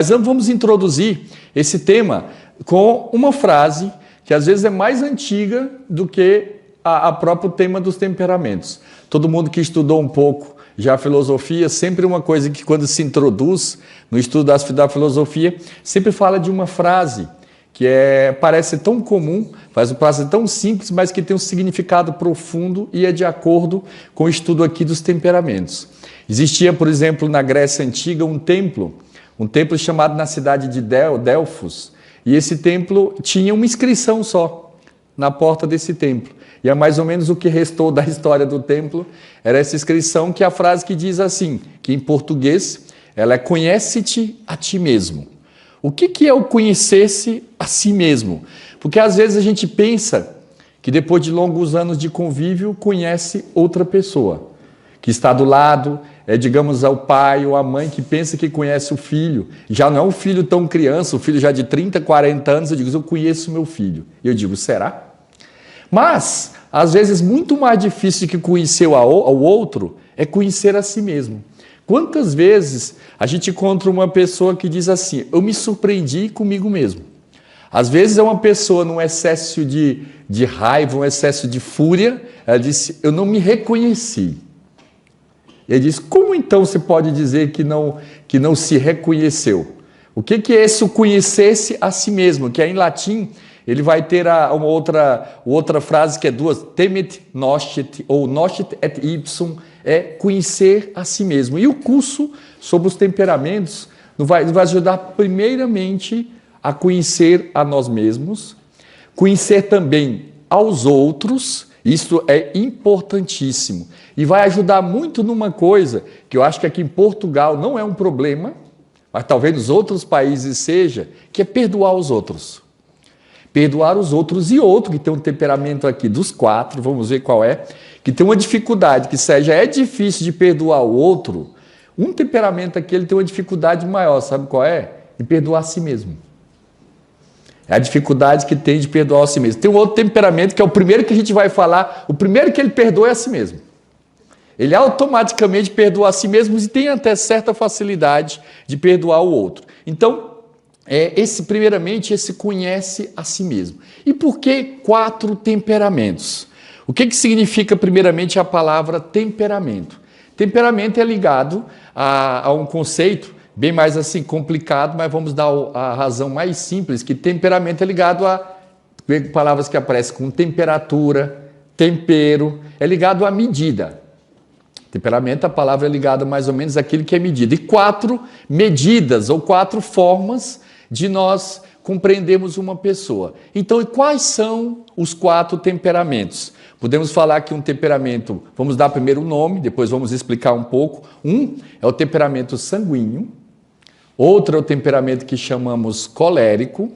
Mas vamos introduzir esse tema com uma frase que às vezes é mais antiga do que a próprio tema dos temperamentos. Todo mundo que estudou um pouco já a filosofia, sempre uma coisa que quando se introduz no estudo da filosofia, sempre fala de uma frase que parece tão comum, faz uma frase tão simples, mas que tem um significado profundo e é de acordo com o estudo aqui dos temperamentos. Existia, por exemplo, na Grécia Antiga um templo chamado na cidade de Delfos, e esse templo tinha uma inscrição só na porta desse templo. E é mais ou menos o que restou da história do templo, era essa inscrição, que é a frase que diz assim, que em português, ela é conhece-te a ti mesmo. O que é o conhecer-se a si mesmo? Porque às vezes a gente pensa que depois de longos anos de convívio, conhece outra pessoa, que está do lado, digamos, o pai ou a mãe que pensa que conhece o filho. Já não é um filho tão criança, o filho já de 30, 40 anos, eu digo, eu conheço meu filho. E eu digo, será? Mas, às vezes, muito mais difícil do que conhecer ao outro é conhecer a si mesmo. Quantas vezes a gente encontra uma pessoa que diz assim, eu me surpreendi comigo mesmo. Às vezes é uma pessoa num excesso de raiva, um excesso de fúria, ela disse, eu não me reconheci. Ele diz, como então você pode dizer que não se reconheceu? O que é esse conhecer-se a si mesmo? Que é em latim, ele vai ter uma outra frase que é duas, temet noscit, ou noscit et ipsum, é conhecer a si mesmo. E o curso sobre os temperamentos nos vai ajudar primeiramente a conhecer a nós mesmos, conhecer também aos outros. Isso é importantíssimo e vai ajudar muito numa coisa que eu acho que aqui em Portugal não é um problema, mas talvez nos outros países seja, que é perdoar os outros. Perdoar os outros. E outro que tem um temperamento aqui dos 4, vamos ver qual é, que tem uma dificuldade, que seja, é difícil de perdoar o outro, um temperamento aqui ele tem uma dificuldade maior, sabe qual é? Em perdoar a si mesmo. É a dificuldade que tem de perdoar a si mesmo. Tem um outro temperamento que é o primeiro que a gente vai falar, o primeiro que ele perdoa é a si mesmo. Ele automaticamente perdoa a si mesmo e tem até certa facilidade de perdoar o outro. Então, primeiramente, esse conhece a si mesmo. E por que 4 temperamentos? O que significa, primeiramente, a palavra temperamento? Temperamento é ligado a um conceito bem mais assim complicado, mas vamos dar a razão mais simples, que temperamento é ligado a palavras que aparecem com temperatura, tempero, é ligado à medida. Temperamento, a palavra é ligada mais ou menos àquilo que é medida. E 4 medidas ou 4 formas de nós compreendermos uma pessoa. Então, quais são os 4 temperamentos? Podemos falar que um temperamento, vamos dar primeiro o nome, depois vamos explicar um pouco. Um é o temperamento sanguíneo, outro é o temperamento que chamamos colérico,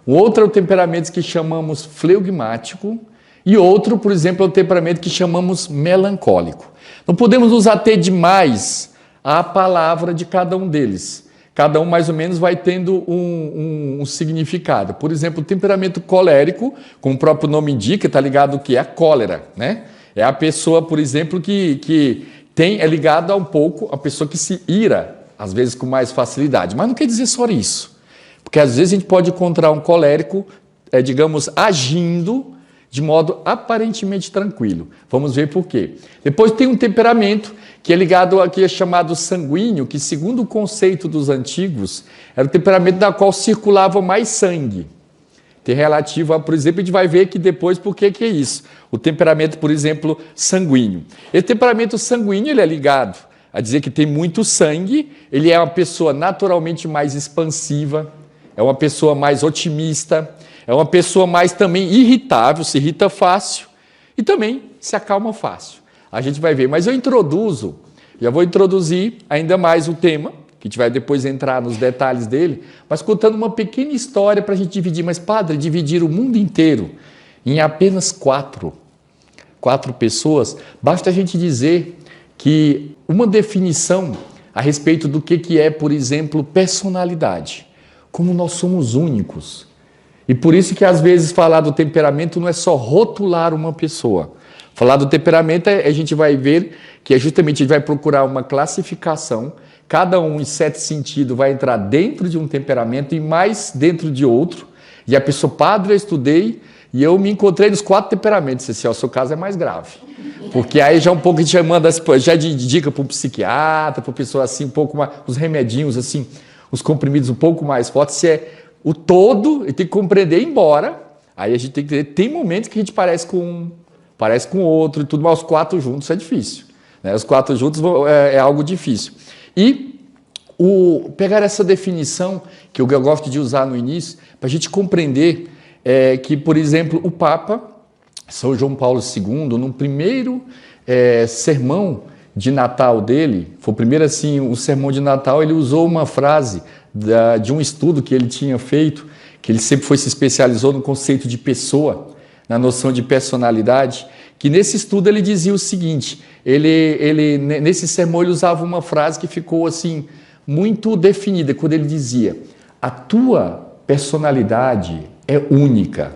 o outro é o temperamento que chamamos flegmático e outro, por exemplo, é o temperamento que chamamos melancólico. Não podemos nos ater demais à palavra de cada um deles. Cada um mais ou menos vai tendo um significado. Por exemplo, o temperamento colérico, como o próprio nome indica, está ligado ao que é a cólera, né? É a pessoa, por exemplo, que é ligada um pouco a pessoa que se ira, às vezes com mais facilidade. Mas não quer dizer só isso. Porque às vezes a gente pode encontrar um colérico, digamos, agindo de modo aparentemente tranquilo. Vamos ver por quê. Depois tem um temperamento que é ligado ao que é chamado sanguíneo, que segundo o conceito dos antigos, era o temperamento da qual circulava mais sangue. Tem relativo a, por exemplo, a gente vai ver que depois por que é isso. O temperamento, por exemplo, sanguíneo. Esse temperamento sanguíneo ele é ligado a dizer que tem muito sangue, ele é uma pessoa naturalmente mais expansiva, é uma pessoa mais otimista, é uma pessoa mais também irritável, se irrita fácil e também se acalma fácil. A gente vai ver, mas já vou introduzir ainda mais o tema, que a gente vai depois entrar nos detalhes dele, mas contando uma pequena história para a gente dividir. Mas, padre, dividir o mundo inteiro em apenas 4 pessoas, basta a gente dizer que uma definição a respeito do que é, por exemplo, personalidade. Como nós somos únicos. E por isso que às vezes falar do temperamento não é só rotular uma pessoa. Falar do temperamento, a gente vai ver que justamente a gente vai procurar uma classificação, cada um em certo sentido vai entrar dentro de um temperamento e mais dentro de outro. E a pessoa, padre, eu estudei e eu me encontrei nos 4 temperamentos. Assim, o seu caso é mais grave. Porque aí já um pouco a gente manda já de dica para um psiquiatra, para pessoa assim, um pouco mais, os remedinhos, assim, os comprimidos um pouco mais fortes. Se é o todo, e tem que compreender e ir embora. Aí a gente tem que entender, tem momentos que a gente parece com outro e tudo, mas os 4 juntos é difícil. Né? Os 4 juntos é algo difícil. E pegar essa definição, que eu gosto de usar no início, para a gente compreender que, por exemplo, o Papa, São João Paulo II, no primeiro sermão de Natal dele, foi o primeiro assim, o sermão de Natal, ele usou uma frase de um estudo que ele tinha feito, que ele sempre se especializou no conceito de pessoa, na noção de personalidade, que nesse estudo ele dizia o seguinte, nesse sermão ele usava uma frase que ficou assim, muito definida, quando ele dizia, a tua personalidade é única.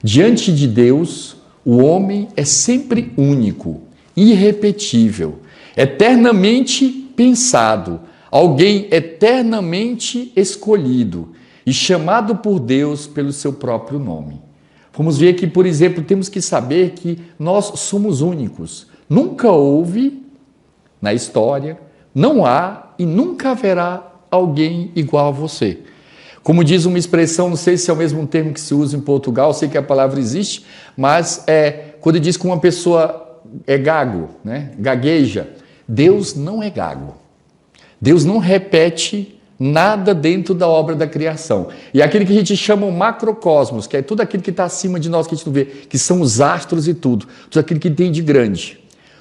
Diante de Deus, o homem é sempre único, irrepetível, eternamente pensado, alguém eternamente escolhido e chamado por Deus pelo seu próprio nome. Vamos ver que, por exemplo, temos que saber que nós somos únicos. Nunca houve na história, não há e nunca haverá alguém igual a você. Como diz uma expressão, não sei se é o mesmo termo que se usa em Portugal, sei que a palavra existe, mas quando diz que uma pessoa é gago, né? Gagueja, Deus não é gago. Deus não repete nada dentro da obra da criação. E aquele que a gente chama o macrocosmos, que é tudo aquilo que está acima de nós, que a gente não vê, que são os astros e tudo aquilo que tem de grande.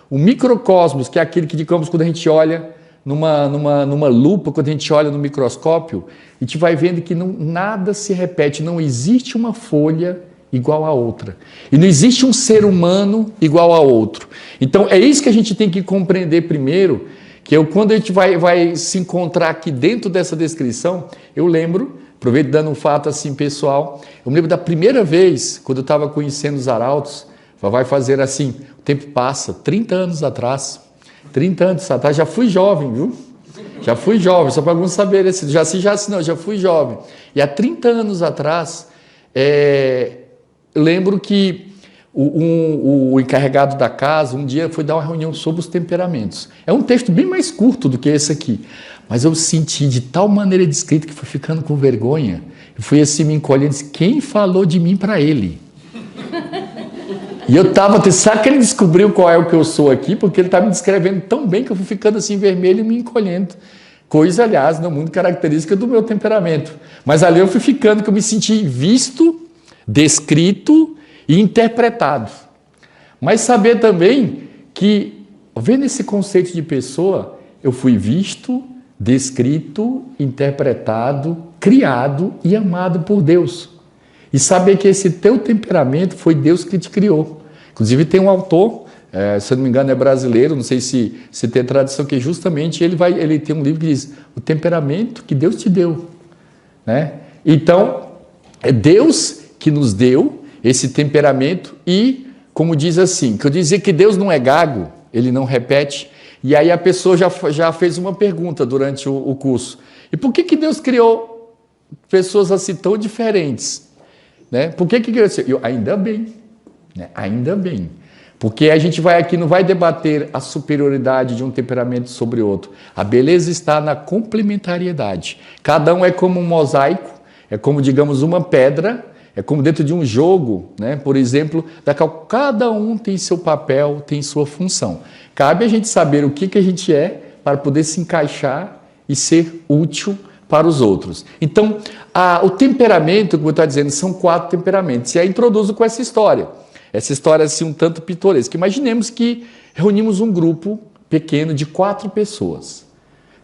O microcosmos, que é aquele que, digamos, quando a gente olha numa lupa, quando a gente olha no microscópio, a gente vai vendo que nada se repete, não existe uma folha igual a outra. E não existe um ser humano igual a outro. Então, é isso que a gente tem que compreender primeiro, que quando a gente vai se encontrar aqui dentro dessa descrição, eu lembro, aproveito dando um fato assim pessoal, eu me lembro da primeira vez, quando eu estava conhecendo os arautos, vai fazer assim, o tempo passa, 30 anos atrás, já fui jovem, viu? Já fui jovem, só para alguns saberem, já fui jovem. E há 30 anos atrás, lembro que o encarregado da casa, um dia foi dar uma reunião sobre os temperamentos. É um texto bem mais curto do que esse aqui, mas eu senti de tal maneira descrito que fui ficando com vergonha, e fui assim me encolhendo, disse, quem falou de mim para ele? E eu sabe que ele descobriu qual é o que eu sou aqui, porque ele estava me descrevendo tão bem que eu fui ficando assim vermelho e me encolhendo. Coisa, aliás, não muito característica do meu temperamento. Mas ali eu fui ficando, que eu me senti visto, descrito e interpretado. Mas saber também que, vendo esse conceito de pessoa, eu fui visto, descrito, interpretado, criado e amado por Deus. E saber que esse teu temperamento foi Deus que te criou. Inclusive tem um autor, se eu não me engano é brasileiro, não sei se tem tradição, que justamente ele tem um livro que diz o temperamento que Deus te deu. Né? Então, é Deus que nos deu esse temperamento e, como diz assim, que eu dizia que Deus não é gago, ele não repete, e aí a pessoa já fez uma pergunta durante o curso. E por que Deus criou pessoas assim tão diferentes? Né? Por que criou assim? Ainda bem, né? Ainda bem. Porque a gente não vai debater a superioridade de um temperamento sobre outro. A beleza está na complementariedade. Cada um é como um mosaico, é como, digamos, uma pedra, é como dentro de um jogo, né? Por exemplo, cada um tem seu papel, tem sua função. Cabe a gente saber o que a gente é para poder se encaixar e ser útil para os outros. Então, o temperamento, como eu estou dizendo, são 4 temperamentos. E aí introduzo com essa história assim um tanto pitoresca. Imaginemos que reunimos um grupo pequeno de 4 pessoas.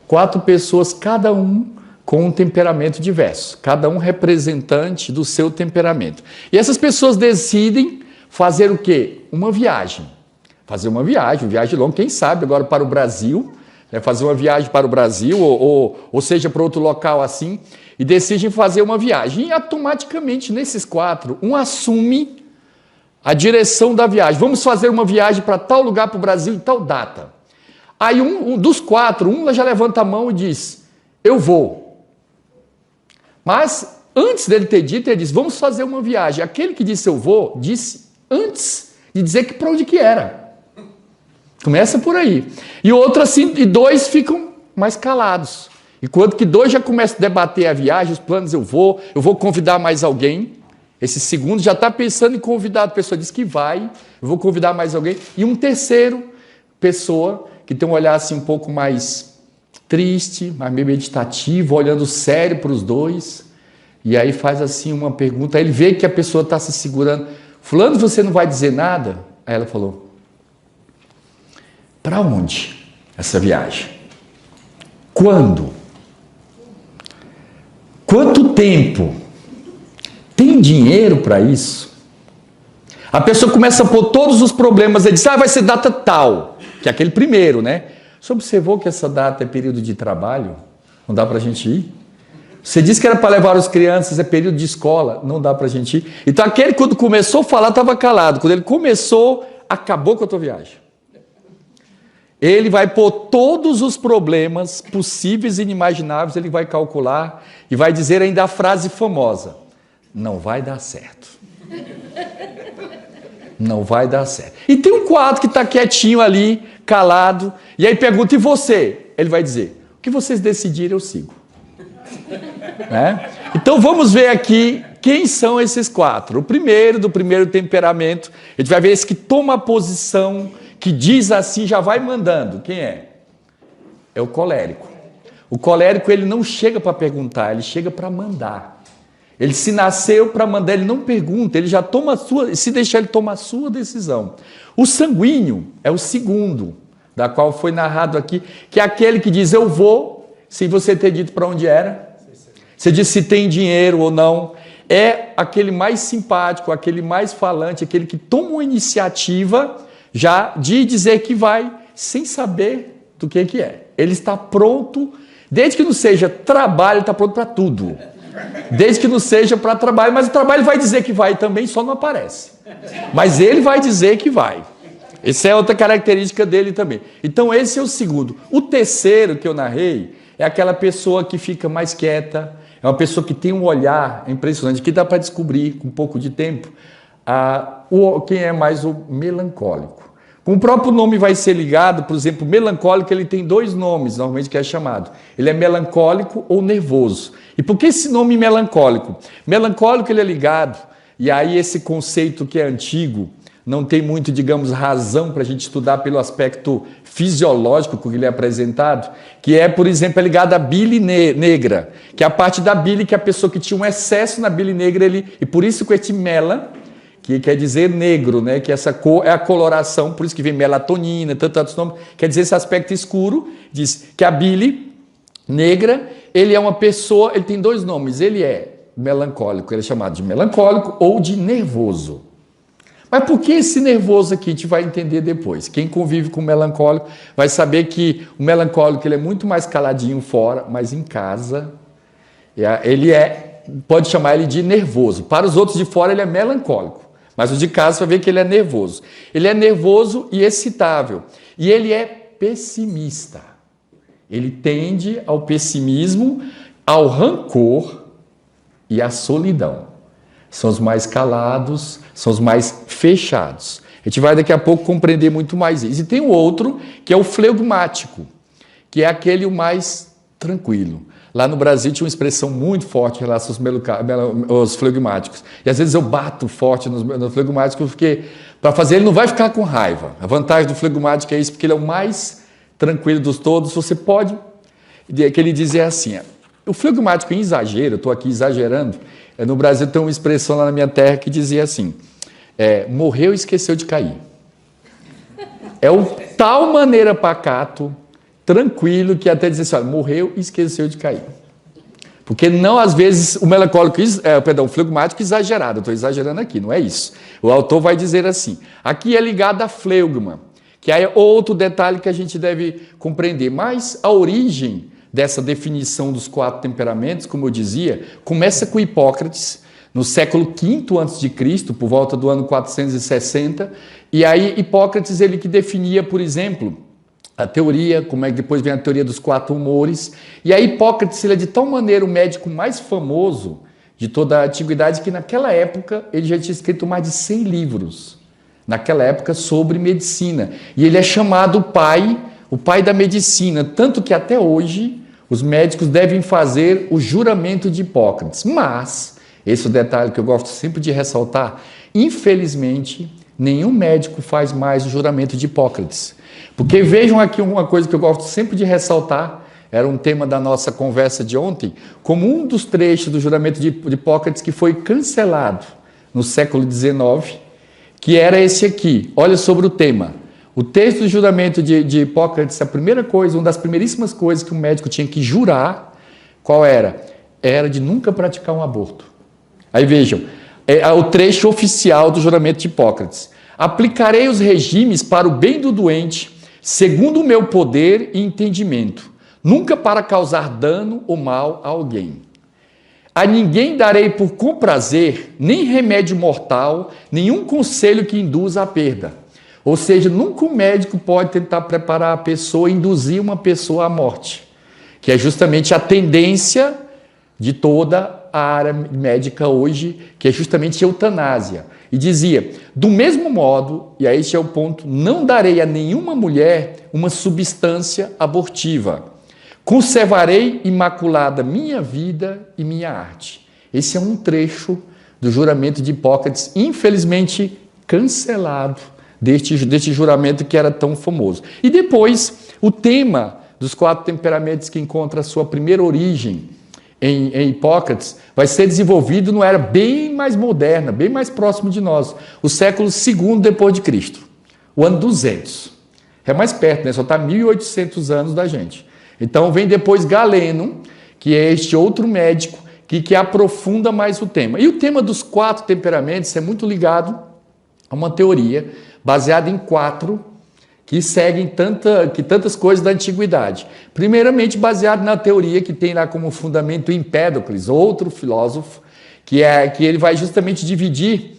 4 pessoas, cada um com um temperamento diverso, cada um representante do seu temperamento. E essas pessoas decidem fazer o quê? Uma viagem. Fazer uma viagem longa, quem sabe agora para o Brasil, fazer uma viagem para o Brasil, ou seja, para outro local assim, e decidem fazer uma viagem. E automaticamente, nesses 4, um assume a direção da viagem. Vamos fazer uma viagem para tal lugar, para o Brasil, em tal data. Aí um dos 4, um já levanta a mão e diz, eu vou. Mas antes dele ter dito, ele disse, vamos fazer uma viagem. Aquele que disse eu vou, disse antes de dizer que para onde que era. Começa por aí. E outro assim, e 2 ficam mais calados. Enquanto que 2 já começam a debater a viagem, os planos, eu vou convidar mais alguém. Esse segundo já está pensando em convidar, a pessoa diz que vai, eu vou convidar mais alguém. E um terceiro, pessoa que tem um olhar assim um pouco mais triste, mais meio meditativo, olhando sério para os 2. E aí faz assim uma pergunta, aí ele vê que a pessoa está se segurando. Fulano, você não vai dizer nada? Aí ela falou, para onde essa viagem? Quando? Quanto tempo? Tem dinheiro para isso? A pessoa começa a pôr todos os problemas, ele diz, vai ser data tal, que é aquele primeiro, né? Você observou que essa data é período de trabalho? Não dá para a gente ir? Você disse que era para levar as crianças, é período de escola, não dá para a gente ir. Então aquele quando começou a falar estava calado, quando ele começou, acabou com a tua viagem. Ele vai pôr todos os problemas possíveis e inimagináveis, ele vai calcular e vai dizer ainda a frase famosa, não vai dar certo. Não vai dar certo. E tem um 4 que está quietinho ali, calado, e aí pergunta, e você? Ele vai dizer, o que vocês decidirem eu sigo. Né? Então vamos ver aqui quem são esses 4. O primeiro, do primeiro temperamento, a gente vai ver esse que toma a posição, que diz assim, já vai mandando. Quem é? É o colérico. O colérico, ele não chega para perguntar, ele chega para mandar. Ele se nasceu para mandar, ele não pergunta, ele já toma a sua, se deixar ele toma a sua decisão. O sanguíneo é o segundo, da qual foi narrado aqui, que é aquele que diz, eu vou, sem você ter dito para onde era. Você diz se tem dinheiro ou não. É aquele mais simpático, aquele mais falante, aquele que toma uma iniciativa já de dizer que vai, sem saber do que é. Ele está pronto, desde que não seja trabalho, ele está pronto para tudo. Desde que não seja para trabalho, mas o trabalho vai dizer que vai também, só não aparece. Mas ele vai dizer que vai. Essa é outra característica dele também. Então esse é o segundo. O terceiro que eu narrei é aquela pessoa que fica mais quieta, é uma pessoa que tem um olhar impressionante, que dá para descobrir com um pouco de tempo quem é mais o melancólico. Com o próprio nome vai ser ligado, por exemplo, melancólico ele tem 2 nomes, normalmente que é chamado. Ele é melancólico ou nervoso. E por que esse nome melancólico? Melancólico ele é ligado, e aí esse conceito que é antigo, não tem muito, digamos, razão para a gente estudar pelo aspecto fisiológico que ele é apresentado, que é, por exemplo, é ligado à bile negra, que é a parte da bile que a pessoa que tinha um excesso na bile negra, e por isso que este mela, que quer dizer negro, né? Que essa cor é a coloração, por isso que vem melatonina, tantos nomes, quer dizer esse aspecto escuro, diz que a bile negra, ele é uma pessoa, ele tem 2 nomes, ele é melancólico, ele é chamado de melancólico ou de nervoso. Mas por que esse nervoso aqui? A gente vai entender depois. Quem convive com o melancólico vai saber que o melancólico ele é muito mais caladinho fora, mas em casa ele pode chamar ele de nervoso. Para os outros de fora ele é melancólico, mas os de casa vai ver que ele é nervoso. Ele é nervoso e excitável. E ele é pessimista. Ele tende ao pessimismo, ao rancor e à solidão. São os mais calados, são os mais fechados. A gente vai daqui a pouco compreender muito mais isso. E tem um outro, que é o flegmático, que é aquele o mais tranquilo. Lá no Brasil tinha uma expressão muito forte em relação aos flegmáticos. E às vezes eu bato forte nos flegmáticos, porque para fazer ele não vai ficar com raiva. A vantagem do flegmático é isso, porque ele é o mais tranquilo dos todos. Você pode, que ele diz assim, o flegmático em exagero, eu estou aqui exagerando, no Brasil tem uma expressão lá na minha terra que dizia assim, morreu e esqueceu de cair. É o tal maneira pacato, tranquilo, que até diz assim, olha, morreu e esqueceu de cair. Porque não, às vezes, o melancólico, o flegmático exagerado, eu estou exagerando aqui, não é isso. O autor vai dizer assim, aqui é ligado a fleugma, que é outro detalhe que a gente deve compreender, mas a origem dessa definição dos 4 temperamentos, como eu dizia, começa com Hipócrates, no século V a.C., por volta do ano 460, e aí Hipócrates ele que definia, por exemplo, a teoria, como é que depois vem a teoria dos 4 humores, e aí Hipócrates ele é de tal maneira o médico mais famoso de toda a antiguidade que naquela época ele já tinha escrito mais de 100 livros, naquela época sobre medicina, e ele é chamado o pai da medicina, tanto que até hoje os médicos devem fazer o juramento de Hipócrates, mas, esse é o detalhe que eu gosto sempre de ressaltar, infelizmente, nenhum médico faz mais o juramento de Hipócrates. Porque vejam aqui uma coisa que eu gosto sempre de ressaltar, era um tema da nossa conversa de ontem, como um dos trechos do juramento de Hipócrates que foi cancelado no século XIX, que era esse aqui. Olha sobre o tema. O texto do juramento de Hipócrates, a primeira coisa, uma das primeiríssimas coisas que um médico tinha que jurar, qual era? Era de nunca praticar um aborto. Aí vejam, o trecho oficial do juramento de Hipócrates. Aplicarei os regimes para o bem do doente, segundo o meu poder e entendimento, nunca para causar dano ou mal a alguém. A ninguém darei por comprazer nem remédio mortal, nenhum conselho que induza à perda. Ou seja, nunca o médico pode tentar preparar a pessoa, induzir uma pessoa à morte, que é justamente a tendência de toda a área médica hoje, que é justamente a eutanásia. E dizia, do mesmo modo, e aí este é o ponto, não darei a nenhuma mulher uma substância abortiva. Conservarei imaculada minha vida e minha arte. Esse é um trecho do juramento de Hipócrates, infelizmente cancelado, deste juramento que era tão famoso. E depois, o tema dos 4 temperamentos que encontra a sua primeira origem em Hipócrates, vai ser desenvolvido numa era bem mais moderna, bem mais próximo de nós, o século II depois de Cristo, o ano 200. É mais perto, né? Só está 1800 anos da gente. Então vem depois Galeno, que é este outro médico que aprofunda mais o tema. E o tema dos 4 temperamentos é muito ligado a uma teoria baseada em 4 que seguem tantas coisas da antiguidade. Primeiramente, baseado na teoria que tem lá como fundamento Empédocles, outro filósofo, que ele vai justamente dividir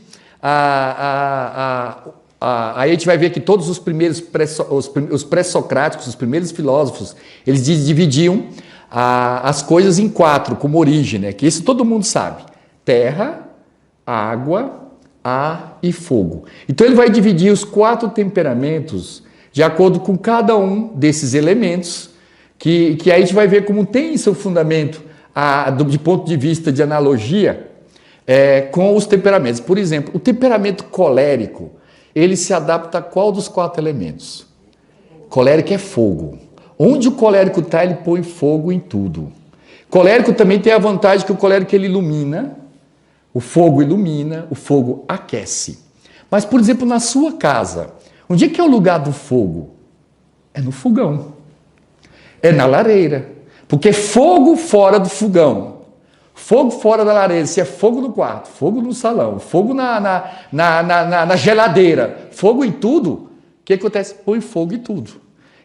aí a gente vai ver que todos os primeiros os pré-socráticos, os primeiros filósofos, eles dividiam as coisas em 4 como origem, né? Que isso todo mundo sabe: terra, água, ar e fogo. Então ele vai dividir os 4 temperamentos de acordo com cada um desses elementos, que aí a gente vai ver como tem seu fundamento de ponto de vista de analogia com os temperamentos. Por exemplo, o temperamento colérico, ele se adapta a qual dos 4 elementos? Colérico é fogo. Onde o colérico está, ele põe fogo em tudo. Colérico também tem a vantagem que o colérico ele ilumina, o fogo ilumina, o fogo aquece. Mas, por exemplo, na sua casa, onde é que é o lugar do fogo? É no fogão. É na lareira. Porque fogo fora do fogão, fogo fora da lareira, se é fogo no quarto, fogo no salão, fogo na geladeira, fogo em tudo, o que acontece? Põe fogo em tudo.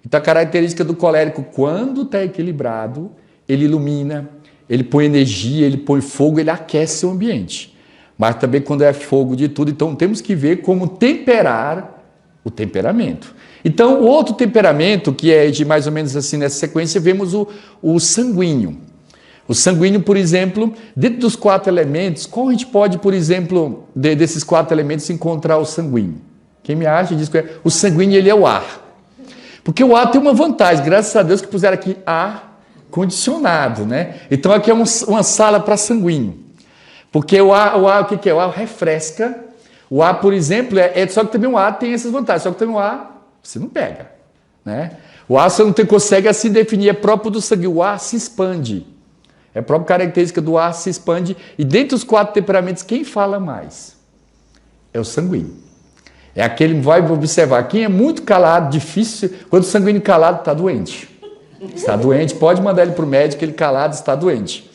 Então a característica do colérico, quando está equilibrado, ele ilumina, ele põe energia, ele põe fogo, ele aquece o ambiente. Mas também quando é fogo de tudo, então temos que ver como temperar o temperamento. Então, o outro temperamento, que é de mais ou menos assim nessa sequência, vemos o sanguíneo. O sanguíneo, por exemplo, dentro dos 4 elementos, qual a gente pode, por exemplo, desses 4 elementos, encontrar o sanguíneo? Quem me acha diz que o sanguíneo ele é o ar. Porque o ar tem uma vantagem, graças a Deus que puseram aqui ar condicionado, né? Então aqui é uma sala para sanguíneo. Porque o ar, o que é? O ar refresca. O ar, por exemplo, só que também o ar tem essas vantagens, só que também o ar você não pega, né? O ar você não consegue assim definir, é próprio do sangue, o ar se expande, é a própria característica do ar se expande, e dentre os 4 temperamentos, quem fala mais? É o sanguíneo. É aquele, vai observar, quem é muito calado, difícil, quando o sanguíneo calado está doente. Está doente, pode mandar ele para o médico, ele calado está doente.